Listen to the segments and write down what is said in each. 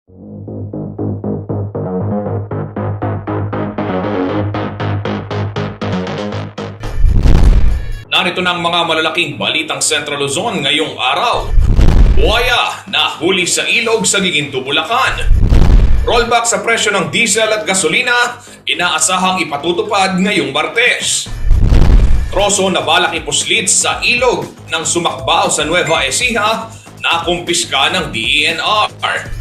Narito na ang mga malalaking balitang Central Luzon ngayong araw. Buhaya na huli sa ilog sa Giginto, Bulacan. Rollback sa presyo ng diesel at gasolina, inaasahang ipatutupad ngayong Martes. Troso na balak ipuslit sa ilog ng sumakbaw sa Nueva Ecija na kumpiska ng DENR.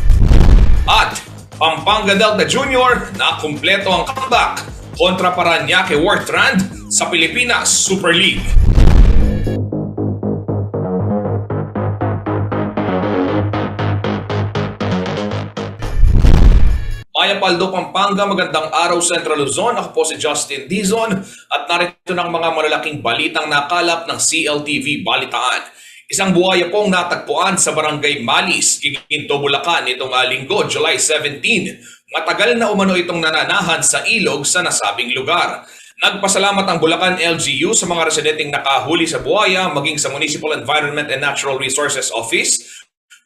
At Pampanga Delta Junior na kumpleto ang comeback kontra Parañaque Wartrand sa Pilipinas Super League. Maya Paldo, Pampanga, magandang araw Central Luzon. Ako po si Justin Dizon at narito ng mga malalaking balitang nakalap ng CLTV Balitaan. Isang buhaya pong natagpuan sa Barangay Malis, Giginto, Bulacan nitong linggo, July 17. Matagal na umano itong nananahan sa ilog sa nasabing lugar. Nagpasalamat ang Bulacan LGU sa mga residenteng nakahuli sa buhaya, maging sa Municipal Environment and Natural Resources Office,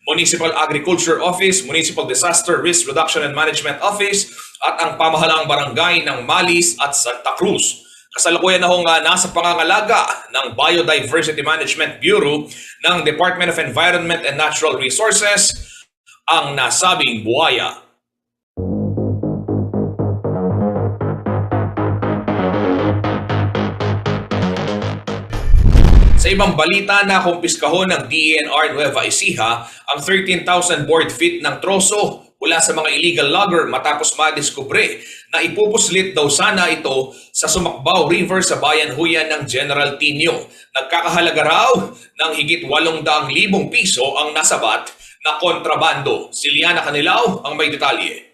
Municipal Agriculture Office, Municipal Disaster Risk Reduction and Management Office at ang pamahalaang barangay ng Malis at Santa Cruz. Kasalukuyan na hong nasa pangangalaga ng Biodiversity Management Bureau ng Department of Environment and Natural Resources ang nasabing buhaya. Sa ibang balita, nakumpiskahon ng DENR Nueva Ecija ang 13,000 board feet ng troso mula sa mga illegal logger matapos madiskubre na ipupuslit daw sana ito sa Sumakbaw River sa Bayan Huyan ng General Tinio. Nagkakahalaga raw ng higit 800,000 piso ang nasabat na kontrabando. Si Liana Canilao ang may detalye.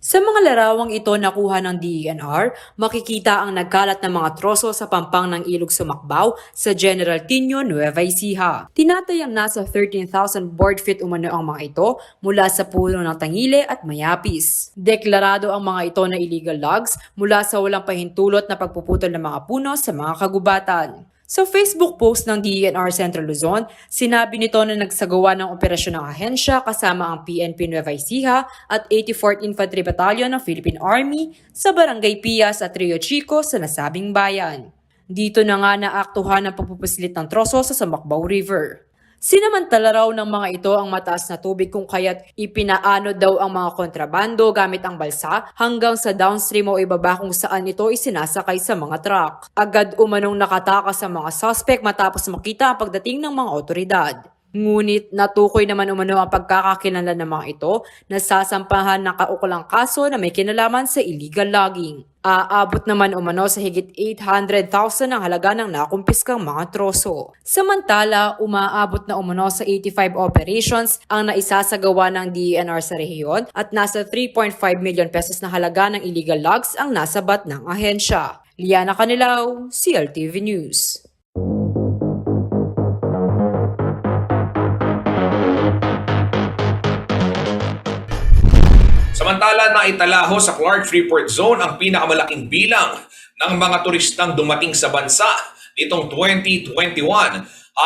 Sa mga larawang ito nakuha ng DENR, makikita ang nagkalat na mga troso sa pampang ng ilog Sumakbaw sa General Tinio, Nueva Ecija. Tinatayang nasa 13,000 board feet umano ang mga ito mula sa puno ng Tangile at Mayapis. Deklarado ang mga ito na illegal logs mula sa walang pahintulot na pagpuputol ng mga puno sa mga kagubatan. Sa Facebook post ng DENR Central Luzon, sinabi nito na nagsagawa ng operasyon ng ahensya kasama ang PNP Nueva Ecija at 84th Infantry Battalion ng Philippine Army sa Barangay Pias at Rio Chico sa nasabing bayan. Dito na nga naaktuhan ang pagpupuslit ng troso sa Sumakbaw River. Sinamantala raw ng mga ito ang mataas na tubig kung kaya't ipinaano daw ang mga kontrabando gamit ang balsa hanggang sa downstream o ibaba kung saan ito isinasakay sa mga truck. Agad umanong nakatakas sa mga suspect matapos makita ang pagdating ng mga otoridad. Ngunit natukoy naman umano ang pagkakakilanlan ng mga ito na sasampahan ng kaukulang kaso na may kinalaman sa illegal logging. Aabot naman umano sa higit 800,000 ang halaga ng nakumpiskang mga troso. Samantala, umaabot na umano sa 85 operations ang naisasagawa ng DENR sa rehiyon at nasa 3.5 million pesos na halaga ng illegal logs ang nasabat ng ahensya. Liana Canilao, CLTV News. Samantala, naitalaho sa Clark Freeport Zone ang pinakamalaking bilang ng mga turistang dumating sa bansa nitong 2021.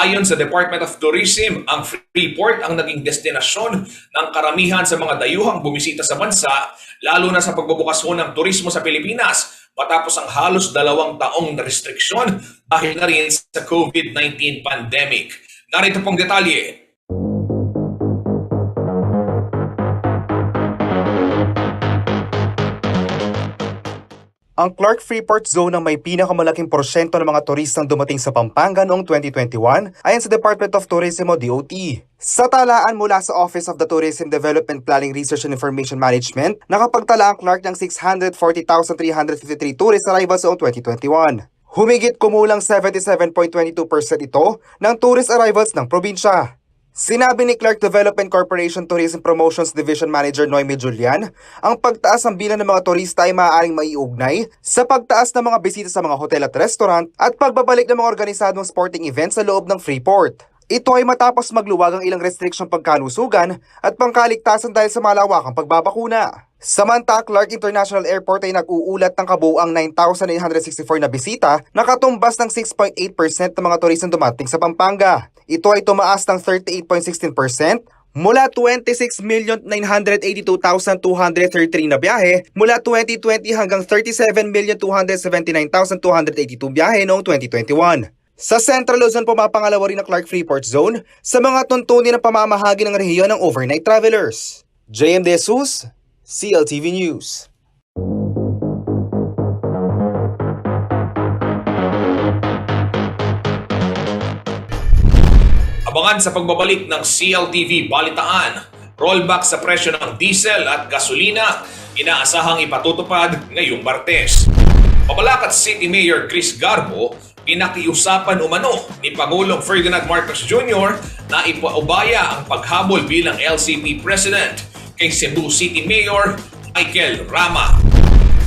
Ayon sa Department of Tourism, ang Freeport ang naging destinasyon ng karamihan sa mga dayuhang bumisita sa bansa, lalo na sa pagbubukas ng turismo sa Pilipinas matapos ang halos 2 taong na restriksyon dahil na rin sa COVID-19 pandemic. Narito pong detalye. Ang Clark Freeport Zone ang may pinakamalaking porsyento ng mga turistang dumating sa Pampanga noong 2021 ayon sa Department of Tourism o DOT. Sa talaan mula sa Office of the Tourism Development Planning Research and Information Management, nakapagtala ang Clark ng 640,353 tourist arrivals noong 2021. Humigit kumulang 77.22% ito ng tourist arrivals ng probinsya. Sinabi ni Clark Development Corporation Tourism Promotions Division Manager Noemi Julian, ang pagtaas ng bilang ng mga turista ay maaaring maiugnay sa pagtaas ng mga bisita sa mga hotel at restaurant at pagbabalik ng mga organisadong sporting events sa loob ng Freeport. Ito ay matapos magluwag ang ilang restriksyong pagkalusugan at pangkaligtasan dahil sa malawakang pagbabakuna. Samantha, Clark International Airport ay nag-uulat ng kabuuang 9,964 na bisita, nakatumbas ng 6.8% ng mga turistang dumating sa Pampanga. Ito ay tumaas ng 38.16% mula 26,982,233 na biyahe mula 2020 hanggang 37,279,282 biyahe noong 2021. Sa Central Luzon, pumapangalawa rin ang Clark Freeport Zone sa mga tuntunin ng pamamahagi ng rehiyon ng overnight travelers. JM De Jesus, CLTV News. Abangan sa pagbabalik ng CLTV Balitaan, rollback sa presyo ng diesel at gasolina, inaasahang ipatutupad ngayong Martes. Mabalacat City Mayor Chris Garbo, pinakiusapan umano ni Pangulong Ferdinand Marcos Jr. na ipaubaya ang paghabol bilang LCP President kay Cebu City Mayor Michael Rama.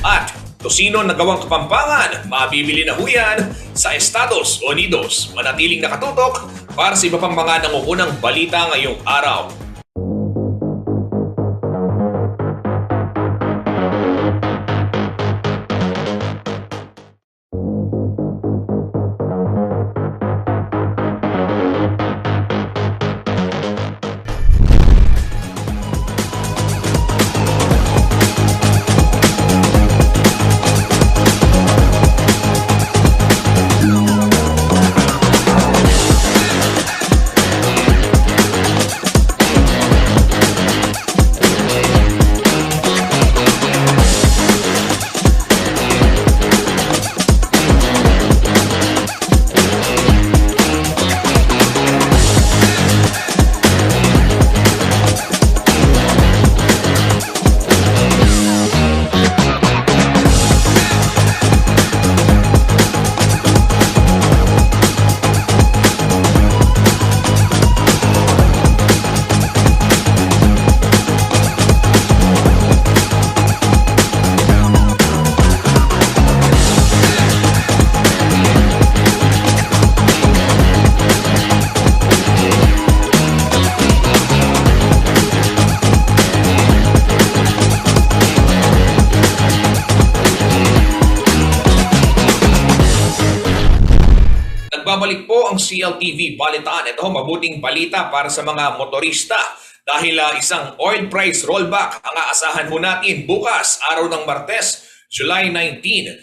At tosino na gawang Kapampangan, mabibili na huyan sa Estados Unidos. Manatiling nakatutok para sa iba pang mga nangungunang balita ngayong araw. Nagbabalik po ang CLTV Balitaan. Ito, mabuting balita para sa mga motorista dahil isang oil price rollback ang aasahan ho natin bukas, araw ng Martes, July 19.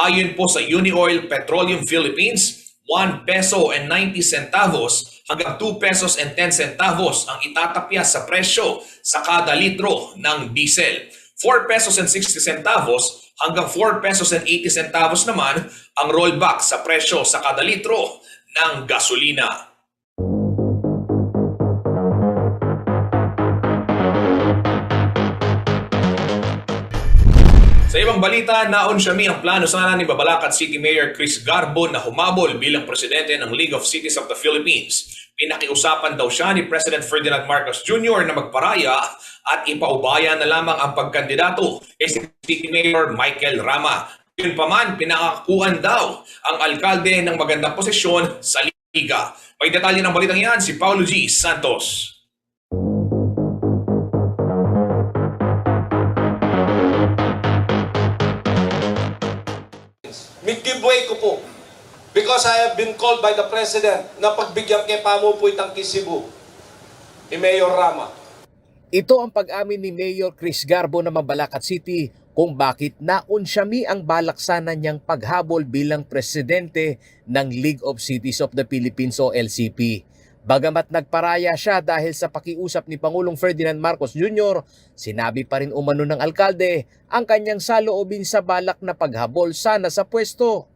Ayon po sa Unioil Petroleum Philippines, 1 peso and 90 centavos hanggang 2 pesos and 10 centavos ang itatapya sa presyo sa kada litro ng diesel. 4 pesos and 60 centavos hanggang 4 pesos and 80 centavos naman ang rollback sa presyo sa kada litro ng gasolina. Sa ibang balita, naunsyami ang plano sana ni Mabalacat City Mayor Chris Garbo na humabol bilang presidente ng League of Cities of the Philippines. Pinakiusapan daw siya ni President Ferdinand Marcos Jr. na magparaya at ipaubaya na lamang ang pagkandidato kay City Mayor Michael Rama. Yun pa man, pinakakuhan daw ang alkalde ng magandang posisyon sa liga. May detalye ng balitang yan si Paulo G. Santos. Mid-giveaway ko po because I have been called by the President na pagbigyan kay Pamupuy Tangki Cebu ni Mayor Rama. Ito ang pag-amin ni Mayor Chris Garbo ng Mabalacat City kung bakit naunsyami ang balaksanan niyang paghabol bilang presidente ng League of Cities of the Philippines o LCP. Bagamat nagparaya siya dahil sa pakiusap ni Pangulong Ferdinand Marcos Jr., sinabi pa rin umano ng alkalde ang kanyang saloobin sa balak na paghabol sana sa pwesto.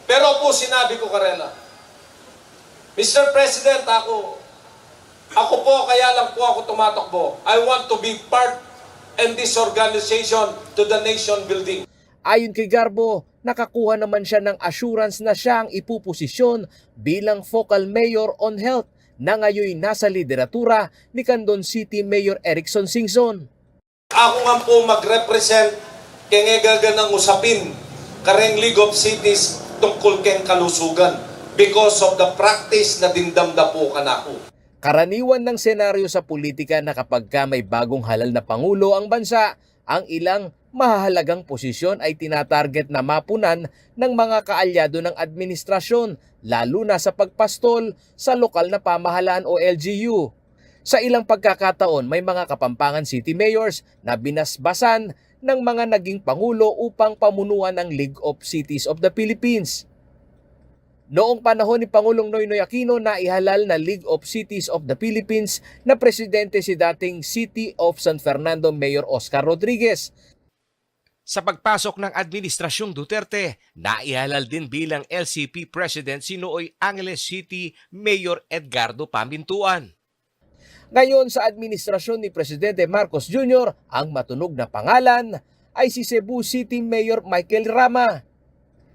Pero po sinabi ko, Karela, Mr. President, ako po, kaya lang po ako tumatakbo. I want to be part in this organization to the nation building. Ayon kay Garbo, nakakuha naman siya ng assurance na siya ang ipuposisyon bilang focal mayor on health na ngayon nasa lideratura ni Candon City Mayor Erickson Singson. Ako nga po mag-represent kaya ng usapin kareng League of Cities tungkol keng kalusugan. because of the practice na dindamda po kanako. Karaniwan ng senaryo sa politika na kapag ka may bagong halal na pangulo ang bansa, ang ilang mahahalagang posisyon ay tinatarget na mapunan ng mga kaalyado ng administrasyon, lalo na sa pagpastol sa lokal na pamahalaan o LGU. Sa ilang pagkakataon, may mga Kapampangan City Mayors na binasbasan ng mga naging pangulo upang pamunuan ng League of Cities of the Philippines. Noong panahon ni Pangulong Noynoy Aquino na ihalal na League of Cities of the Philippines na presidente si dating City of San Fernando Mayor Oscar Rodriguez. Sa pagpasok ng Administrasyong Duterte, naihalal din bilang LCP President si Nooy Angeles City Mayor Edgardo Pamintuan. Ngayon sa administrasyon ni Presidente Marcos Jr., ang matunog na pangalan ay si Cebu City Mayor Michael Rama.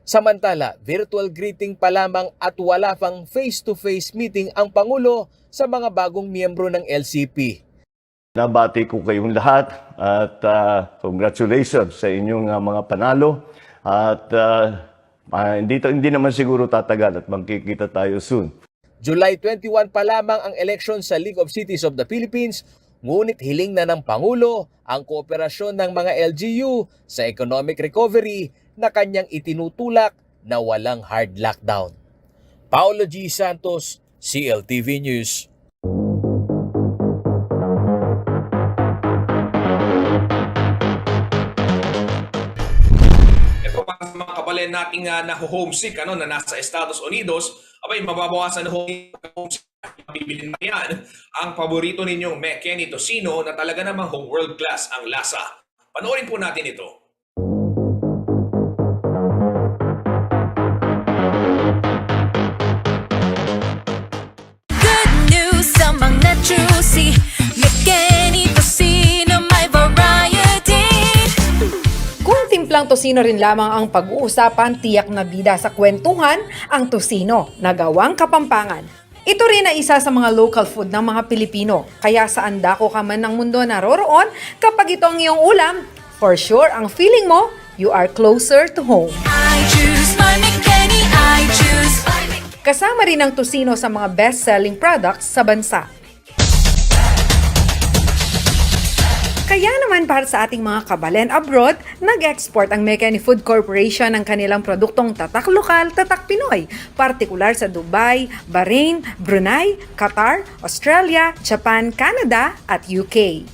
Samantala, virtual greeting pa lamang at wala pang face-to-face meeting ang Pangulo sa mga bagong miyembro ng LCP. Nabati ko kayong lahat at congratulations sa inyong mga panalo at hindi naman siguro tatagal at magkikita tayo soon. July 21 pa lamang ang election sa League of Cities of the Philippines, ngunit hiling na ng Pangulo ang kooperasyon ng mga LGU sa economic recovery na kanyang itinutulak na walang hard lockdown. Paolo G. Santos, CLTV News. Ito pa sa mga kabalen nating naho-homesick na nasa Estados Unidos, abay mababawasan na homesick. Bibilin na yan ang paborito ninyong McKenny Tocino na talaga namang world class ang lasa. Panoorin po natin ito. Juicy, McKenny Tocino, may variety. Kung timplang tosino rin lamang ang pag-uusapan, tiyak na bida sa kwentuhan ang tosino na gawang Kapampangan. Ito rin ay isa sa mga local food ng mga Pilipino, kaya saan dako ka man ng mundo naroroon, kapag ito ang iyong ulam, for sure ang feeling mo, you are closer to home. I choose my McKenny, I choose my McKenny. Kasama rin ang tosino sa mga best-selling products sa bansa. Kaya naman para sa ating mga kabalen abroad, nag-export ang McKenny Food Corporation ng kanilang produktong tatak lokal, tatak Pinoy, partikular sa Dubai, Bahrain, Brunei, Qatar, Australia, Japan, Canada at UK.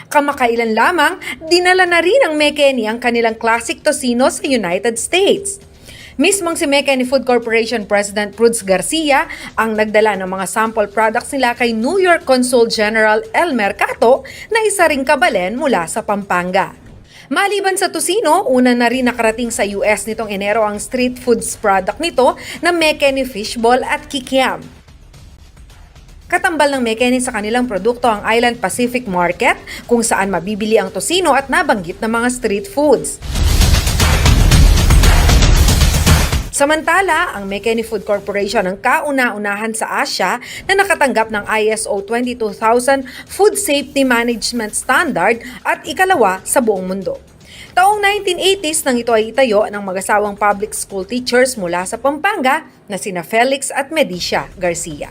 Kamakailan lamang, dinala na rin ng McKenny ang kanilang classic tocino sa United States. Mismong si McKenny Food Corporation President Prudz Garcia ang nagdala ng mga sample products nila kay New York Consul General El Mercato na isa ring kabalen mula sa Pampanga. Maliban sa tocino, una na rin nakarating sa US nitong Enero ang street foods product nito na McKenny Fishball at Kikiam. Katambal ng McKenny sa kanilang produkto ang Island Pacific Market kung saan mabibili ang tocino at nabanggit na mga street foods. Samantala, ang McKenny Food Corporation ang kauna-unahan sa Asia na nakatanggap ng ISO 22000 Food Safety Management Standard at ikalawa sa buong mundo. Taong 1980s nang ito ay itayo ng mag-asawang public school teachers mula sa Pampanga na sina Felix at Medicia Garcia.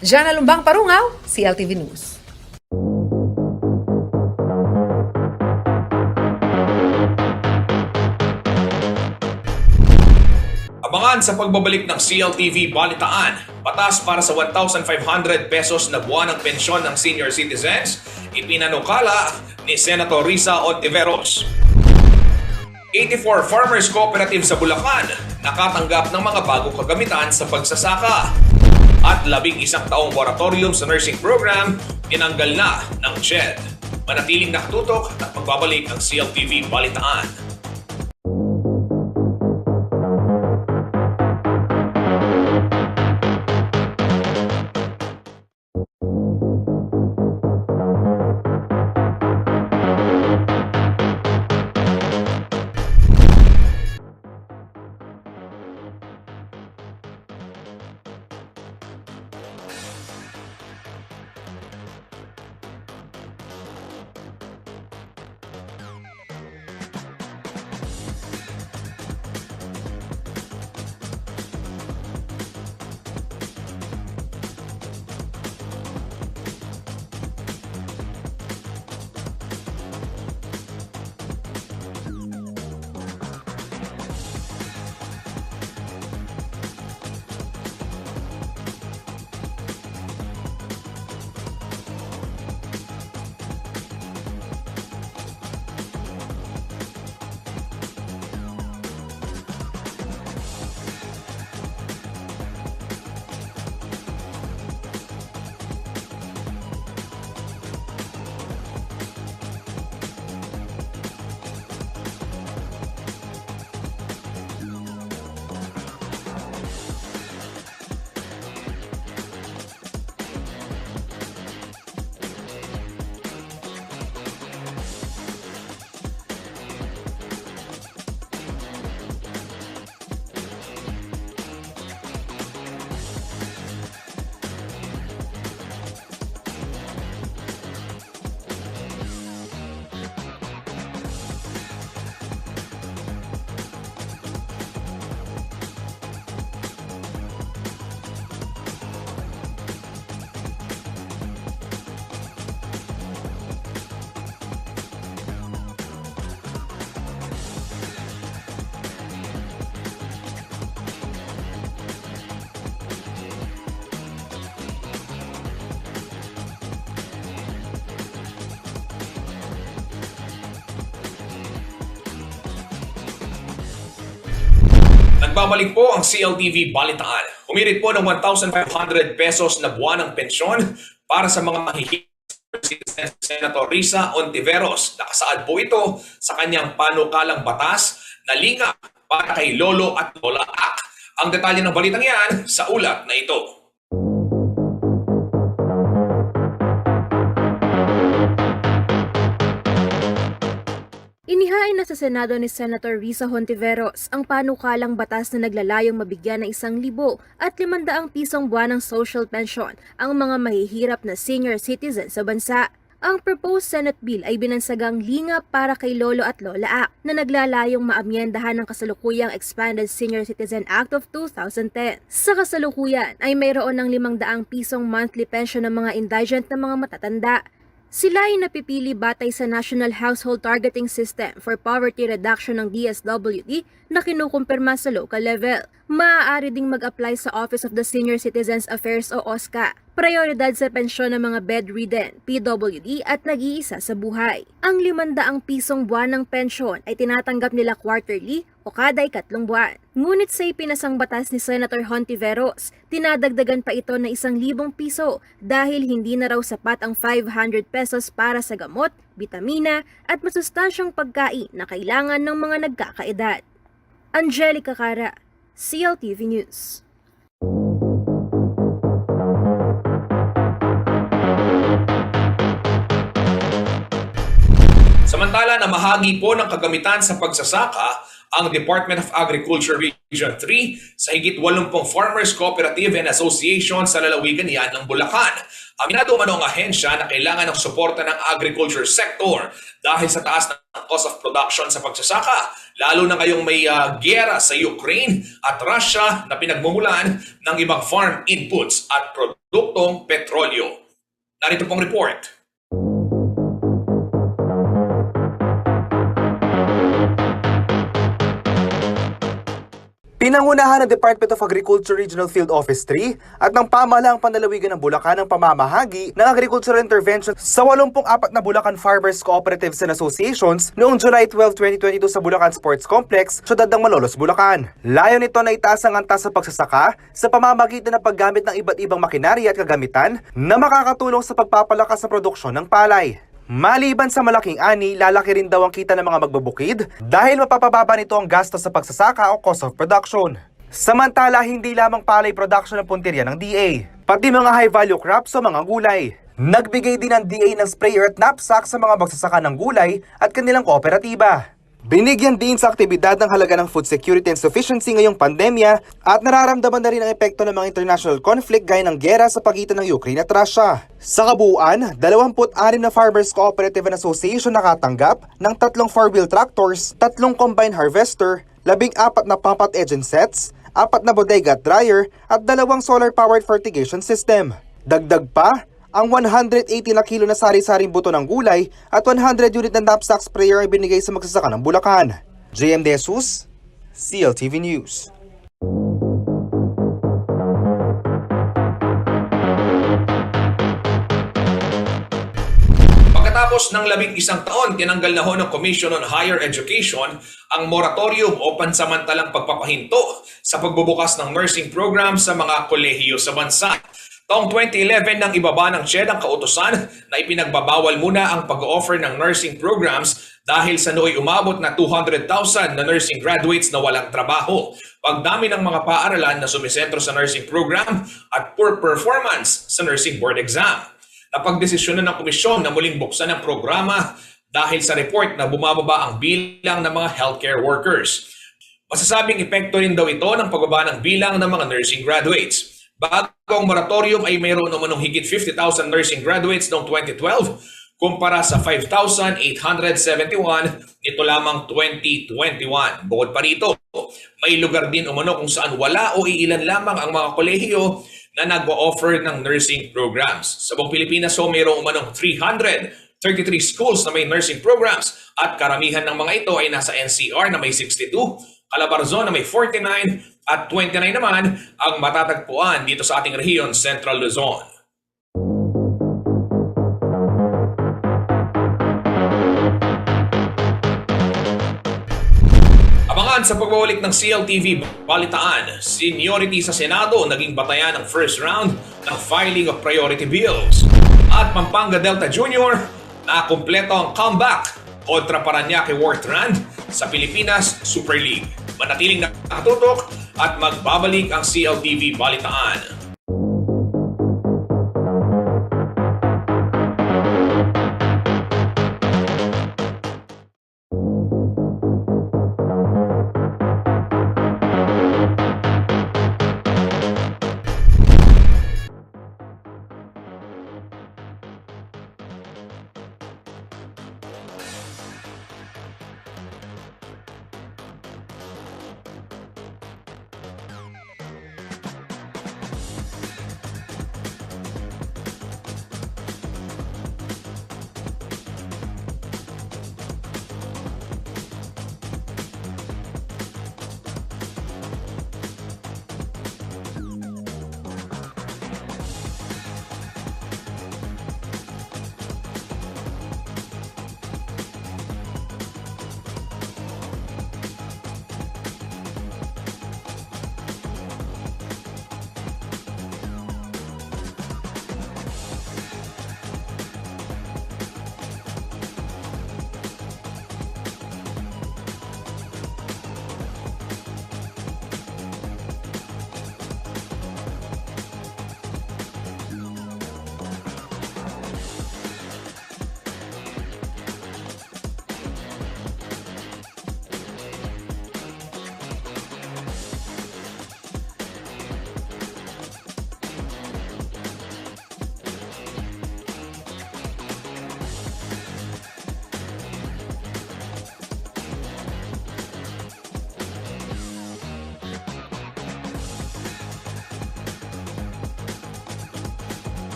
Jana Lumbang Parungaw, CLTV News. Abangan sa pagbabalik ng CLTV Balitaan, batas para sa 1,500 pesos na buwan ng pensyon ng senior citizens, ipinanukala ni Senator Risa Ontiveros. 84 farmers cooperative sa Bulacan nakatanggap ng mga bagong kagamitan sa pagsasaka. At 11 taong moratorium sa nursing program, tinanggal na ng CHED. Manatiling nakatutok at magbabalik ang CLTV Balitaan. Nagbabalik po ang CLTV Balitaan. Humirit po ng 1,500 pesos na buwanang pensyon para sa mga mahihirap si Senator Risa Ontiveros. Nakasaad po ito sa kanyang panukalang batas na linga para kay Lolo at Lola Ak. Ang detalye ng balitang yan sa ulat na ito. Inihain na sa Senado ni Senator Risa Hontiveros ang panukalang batas na naglalayong mabigyan ng 1,000 at 500 pisong buwanang social pension ang mga mahihirap na senior citizen sa bansa. Ang proposed Senate bill ay binansagang linga para kay Lolo at Lola Act na naglalayong maamyendahan ng kasalukuyang Expanded Senior Citizen Act of 2010. Sa kasalukuyan ay mayroon ng 500 pisong monthly pension ng mga indigent na mga matatanda. Sila ay napipili batay sa National Household Targeting System for Poverty Reduction ng DSWD na kinukumpirma sa local level. Maaari ding mag-apply sa Office of the Senior Citizens Affairs o OSCA. Prioridad sa pensyon ng mga bedridden, PWD at nag-iisa sa buhay. Ang 500 pisong buwanang pensyon ay tinatanggap nila quarterly o kada 3 buwan. Ngunit sa ipinasang batas ni Senator Hontiveros, tinadagdagan pa ito na 1,000 piso dahil hindi na raw sapat ang 500 pesos para sa gamot, bitamina at masustansyang pagkain na kailangan ng mga nagkakaedad. Angelica Cara, CLTV News. Samantala, namahagi po ng kagamitan sa pagsasaka ang Department of Agriculture Region 3 sa higit 80 Farmers Cooperative and Association sa lalawigan yan ng Bulacan. Aminado man ang ahensya na kailangan ng suporta ng agriculture sector dahil sa taas ng cost of production sa pagsasaka, lalo na ngayong may giyera sa Ukraine at Russia na pinagmumulan ng ibang farm inputs at produktong petrolyo. Narito pong report. Pinangunahan ng Department of Agriculture Regional Field Office 3 at ng Pamahalaang Panlalawigan ng Bulacan ang pamamahagi ng agricultural intervention sa 84 na Bulacan Farmers Cooperatives and Associations noong July 12, 2022 sa Bulacan Sports Complex, syudad ng Malolos, Bulacan. Layo nito na itaas ang antas sa pagsasaka sa pamamagitan ng paggamit ng iba't ibang makinarya at kagamitan na makakatulong sa pagpapalakas sa produksyon ng palay. Maliban sa malaking ani, lalaki rin daw ang kita ng mga magbubukid dahil mapapababa nito ang gastos sa pagsasaka o cost of production. Samantala, hindi lamang palay production ang puntirya ng DA, pati mga high-value crops o mga gulay. Nagbigay din ang DA ng sprayer at knapsack sa mga magsasaka ng gulay at kanilang kooperatiba. Binigyan din sa aktibidad ng halaga ng food security and sufficiency ngayong pandemya at nararamdaman na rin ang epekto ng mga international conflict gaya ng giyera sa pagitan ng Ukraine at Russia. Sa kabuuan, 26 na Farmers Cooperative and Association nakatanggap ng 3 4-wheel tractors, 3 combine harvester, 14 na pump at engine sets, 4 na bodega at dryer at 2 solar-powered fertigation system. Dagdag pa, ang 180 na kilo na sari-saring buto ng gulay at 100 unit na knapsack sprayer ay binigay sa magsasaka ng Bulacan. JM De Jesus, CLTV News. Pagkatapos ng 11 taon, tinanggal na ho ng Commission on Higher Education ang moratorium o pansamantalang pagpapahinto sa pagbubukas ng nursing program sa mga kolehiyo sa bansa. Taong 2011 nang ibaba ng CHED ang kautusan na ipinagbabawal muna ang pag-offer ng nursing programs dahil sa nooy umabot na 200,000 na nursing graduates na walang trabaho, pagdami ng mga paaralan na sumisentro sa nursing program at poor performance sa nursing board exam. Napagdesisyonan ng komisyon na muling buksan ang programa dahil sa report na bumababa ang bilang ng mga healthcare workers. Masasabing epekto rin daw ito ng pagbaba ng bilang ng mga nursing graduates. Bagong moratorium ay mayroon namanong higit 50,000 nursing graduates noong 2012 kumpara sa 5,871 nito lamang 2021. Bukod pa rito, may lugar din umano kung saan wala o iilan lamang ang mga kolehiyo na nag-o-offer ng nursing programs. Sa buong Pilipinas, mayroong umanong 333 schools na may nursing programs at karamihan ng mga ito ay nasa NCR na may 62, Calabarzon na may 49 at 29 naman ang matatagpuan dito sa ating rehiyon, Central Luzon. Abangan sa pagbabalik ng CLTV Balitaan, seniority sa Senado naging batayan ng first round ng filing of priority bills. At Pampanga Delta Jr. na kumpleto ang comeback kontra Parañaque Worth Rand sa Pilipinas Super League. Manatiling nakatutok at magbabalik ang CLTV Balitaan.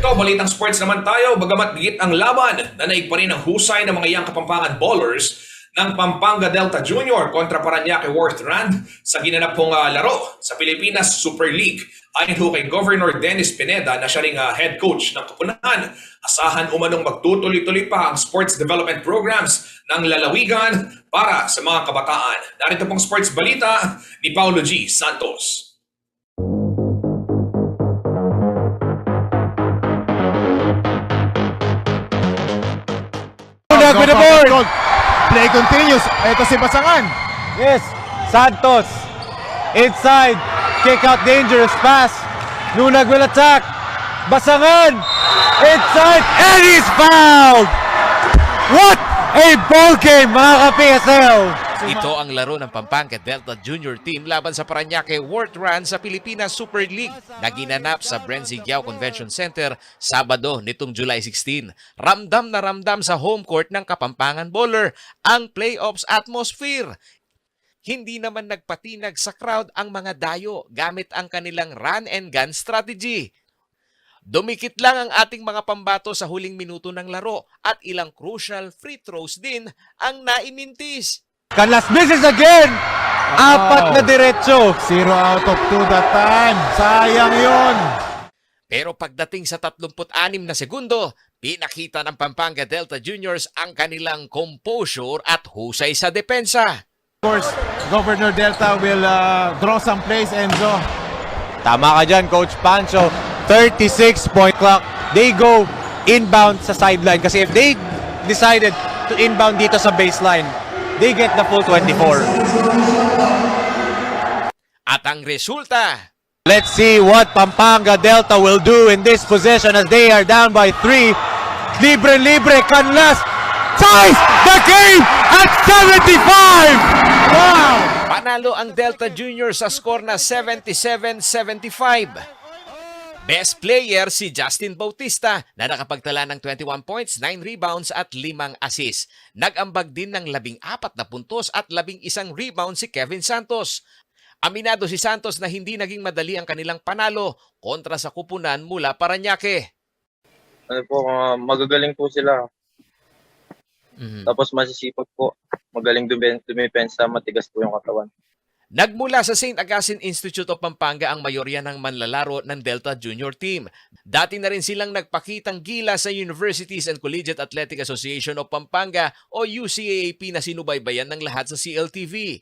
Ito, balitang sports naman tayo. Bagamat bigit ang laban, nanaig pa rin ang husay ng mga iyang Kapampangan ballers ng Pampanga Delta Jr. kontra Parañaque Worth Rand sa ginanap pong laro sa Pilipinas Super League. Ayon ho kay Governor Dennis Pineda na siya ring head coach ng koponan, asahan umanong magtutuloy-tuloy pa ang sports development programs ng lalawigan para sa mga kabataan. Narito pong sports balita ni Paulo G. Santos. With the board. Play continues. Ito si Basangan. Yes, Santos. Inside. Kick out, dangerous pass. Nunag will attack. Basangan. Inside. And he's fouled. What a ball game, mga ka-PSL. Ito ang laro ng Pampanga Delta Junior Team laban sa Parañaque Worth Rand sa Pilipinas Super League na ginanap sa Brenzigiao Convention Center Sabado nitong July 16. Ramdam na ramdam sa home court ng Kapampangan Bowler ang playoffs atmosphere. Hindi naman nagpatinag sa crowd ang mga dayo gamit ang kanilang run and gun strategy. Dumikit lang ang ating mga pambato sa huling minuto ng laro at ilang crucial free throws din ang naimintis. Canlas misses again. Apat na diretso. 0 out of 2 that time. Sayang yun. Pero pagdating sa 36 na segundo, pinakita ng Pampanga Delta Juniors ang kanilang composure at husay sa depensa. Of course, Governor Delta will draw some plays, Enzo. Tama ka dyan, Coach Pancho. 36-point clock. They go inbound sa sideline kasi if they decided to inbound dito sa baseline, they get the full 24. At ang resulta, Let's see what Pampanga Delta will do in this possession as they are down by 3. Libre, Canlas ties the game at 75! Wow! panalo ang Delta Junior sa score na 77-75. Best player si Justin Bautista na nakapagtala ng 21 points, 9 rebounds at 5 assists. Nag-ambag din ng 14 na puntos at 11 rebounds si Kevin Santos. Aminado si Santos na hindi naging madali ang kanilang panalo kontra sa kupunan mula Parañaque. Magagaling po sila. Tapos masisipag po. Magaling dumipensa, matigas po yung katawan. Nagmula sa St. Augustine Institute of Pampanga ang mayorya ng manlalaro ng Delta Junior Team. Dati na rin silang nagpakitang gila sa Universities and Collegiate Athletic Association of Pampanga o UCAAP na sinubaybayan ng lahat sa CLTV.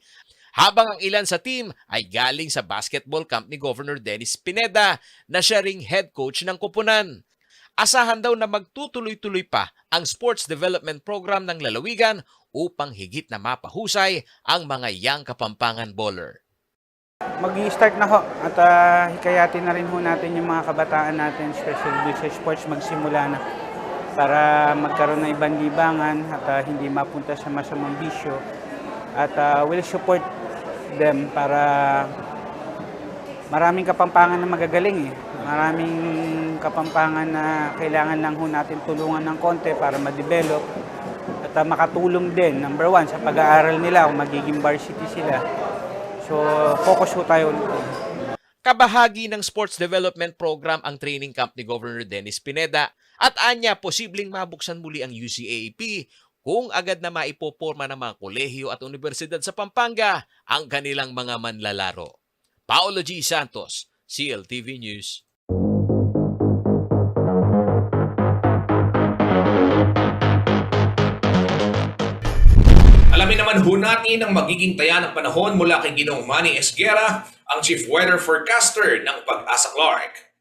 Habang ang ilan sa team ay galing sa basketball camp ni Governor Dennis Pineda na siya ring head coach ng kupunan. Asahan daw na magtutuloy-tuloy pa ang sports development program ng lalawigan upang higit na mapahusay ang mga young Kapampangan baller. Mag-i-start na ho at hikayatin na rin ho natin yung mga kabataan natin, especially sa sports, magsimula na para magkaroon ng ibang libangan at hindi mapunta sa masamang bisyo. At we'll support them para maraming Kapampangan na magagaling eh. Maraming Kapampangan na kailangan lang ho natin tulungan ng konti para ma-develop at makatulong din, number one, sa pag-aaral nila kung magiging varsity sila. So, focus ho tayo ulit. Kabahagi ng sports development program ang training camp ni Governor Dennis Pineda at anya posibleng mabuksan muli ang UCAAP kung agad na maipoporma ng mga kolehiyo at universidad sa Pampanga ang kanilang mga manlalaro. Paolo G. Santos, CLTV News. Alamin naman ho natin ang magiging taya ng panahon mula kay Ginoong Manny Esguera, ang Chief Weather Forecaster ng Pag-asa Clark.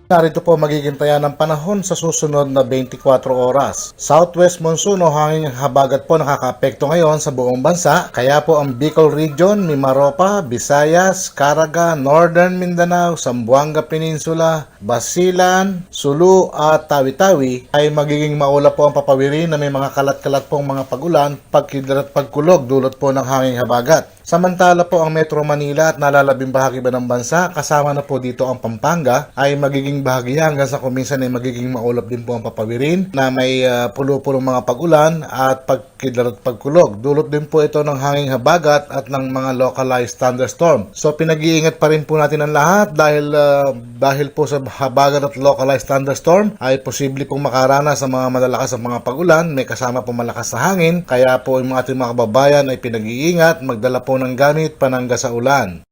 Narito po magiging taya ng panahon sa susunod na 24 oras. Southwest monsoon o hanging habagat po nakakaapekto ngayon sa buong bansa, kaya po ang Bicol Region, Mimaropa, Visayas, Caraga, Northern Mindanao, Zamboanga Peninsula, Basilan, Sulu at Tawi-Tawi ay magiging maulap po ang papawirin na may mga kalat-kalat pong mga pagulan, pagkidlat at pagkulog dulot po ng hanging habagat. Samantala po ang Metro Manila at nalalabing bahagi ba ng bansa, kasama na po dito ang Pampanga, ay magiging bahagya hanggang sa kuminsan ay magiging maulap din po ang papawirin na may pulo-pulong mga pagulan at pagkidlat at pagkulog. Dulot din po ito ng hanging habagat at ng mga localized thunderstorm. So pinag-iingat pa rin po natin ang lahat dahil po sa habagat at localized thunderstorm ay posible pong makaranas sa mga malalakas ang mga pagulan, may kasama po malakas na hangin, kaya po yung ating mga kababayan ay pinag-iingat, magdala po ng gamit panangga sa ulan.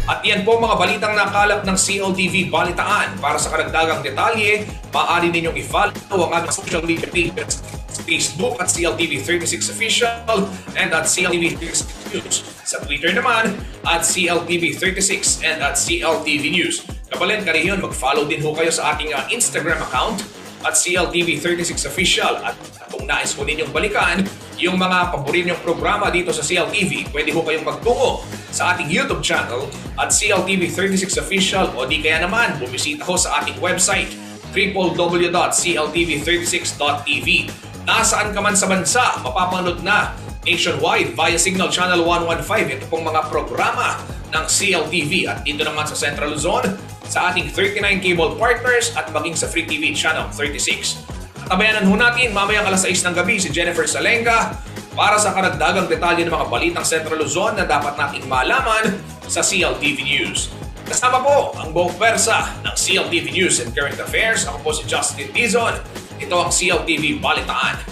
At yan po mga balitang nakalap ng CLTV Balitaan. Para sa karagdagang detalye, maaari ninyong i-follow ang ating social media pages sa Facebook at CLTV36 Official and at CLTV36 News. Sa Twitter naman at CLTV36 and at CLTV News. Kabalin ka rin yun, mag-follow din ho kayo sa ating Instagram account at CLTV36 Official. At kung nais po ninyong balikan yung mga paborito nyong programa dito sa CLTV, pwede ho kayong magtungo sa ating YouTube channel at CLTV36 Official o di kaya naman bumisita ho sa ating website www.cltv36.tv. Nasaan ka man sa bansa, mapapanood na nationwide via Signal Channel 115 ito pong mga programa ng CLTV at dito naman sa Central Luzon sa ating 39 cable partners at maging sa Free TV Channel 36. At tabayanan ho natin mamayang alas 6 ng gabi si Jennifer Salenga para sa karagdagang detalye ng mga balitang Central Luzon na dapat nating malaman sa CLTV News. Kasama po ang buong pwersa ng CLTV News and Current Affairs. Ako po si Justin Dizon. Ito ang CLTV Balitaan.